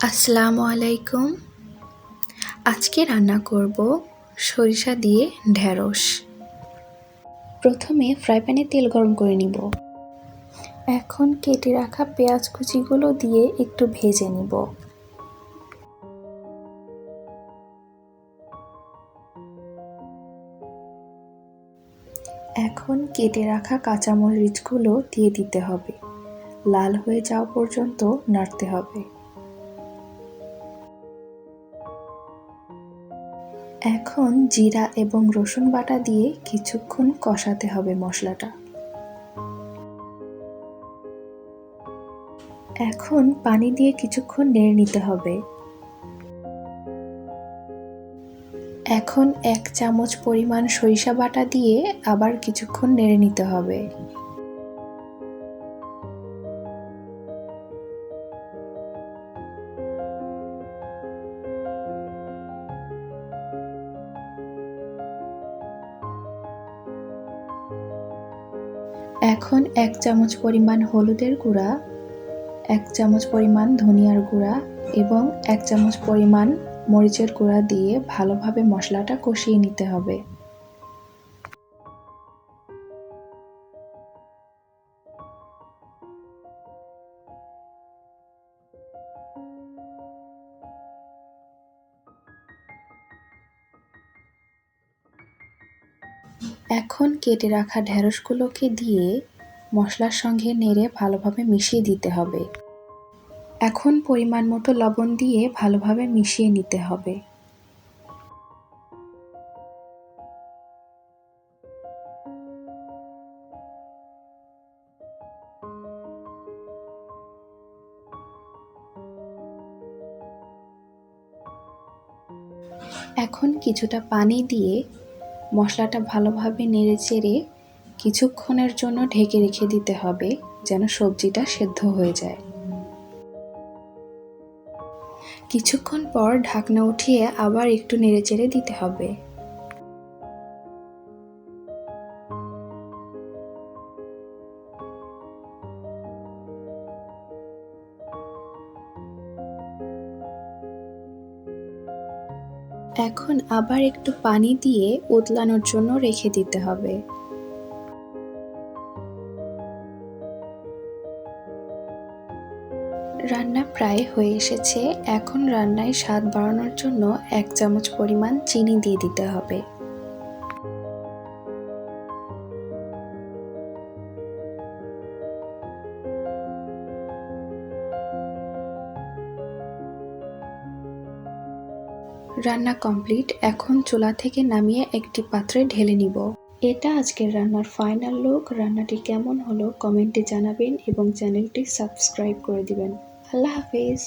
আসসালামু আলাইকুম। আজকে রান্না করব সরিষা দিয়ে ঢেঁড়স। প্রথমে ফ্রাই প্যানে তেল গরম করে নিব। এখন কেটে রাখা পেঁয়াজ কুচিগুলো দিয়ে একটু ভেজে নিব। এখন কেটে রাখা কাঁচামরিচগুলো দিয়ে দিতে হবে। লাল হয়ে যাওয়া পর্যন্ত নাড়তে হবে। এখন জিরা এবং রসুন বাটা দিয়ে কিছুক্ষণ কষাতে হবে মশলাটা। এখন পানি দিয়ে কিছুক্ষণ নেড়ে নিতে হবে। এখন 1 চামচ পরিমাণ সরিষা বাটা দিয়ে আবার কিছুক্ষণ নেড়ে নিতে হবে। এখন 1 চামচ পরিমাণ হলুদের গুঁড়া, 1 চামচ পরিমাণ ধনিয়ার গুঁড়া এবং 1 চামচ পরিমাণ মরিচের গুঁড়া দিয়ে ভালোভাবে মশলাটা কষিয়ে নিতে হবে। এখন কেটে রাখা ঢেঁড়সগুলোকে দিয়ে মশলার সঙ্গে নেড়ে ভালোভাবে মিশিয়ে দিতে হবে। এখন পরিমাণ মতো লবণ দিয়ে ভালোভাবে মিশিয়ে নিতে হবে। এখন কিছুটা পানি দিয়ে মশলাটা ভালোভাবে নেড়েচেড়ে কিছুক্ষণের জন্য ঢেকে রেখে দিতে হবে যেন সবজিটা সেদ্ধ হয়ে যায়। কিছুক্ষণ পর ঢাকনা উঠিয়ে আবার একটু নেড়েচেড়ে দিতে হবে। এখন আবার একটু পানি দিয়ে উতলানোর জন্য রেখে দিতে হবে। রান্না প্রায় হয়ে এসেছে। এখন রান্নায় স্বাদ বাড়ানোর জন্য 1 চামচ পরিমাণ চিনি দিয়ে দিতে হবে। রান্না কমপ্লিট। এখন চুলা থেকে নামিয়ে একটি পাত্রে ঢেলে নিব। এটা আজকের রান্নার ফাইনাল লুক। রান্নাটি কেমন হলো কমেন্টে জানাবেন এবং চ্যানেলটি সাবস্ক্রাইব করে দিবেন। আল্লাহ হাফেজ।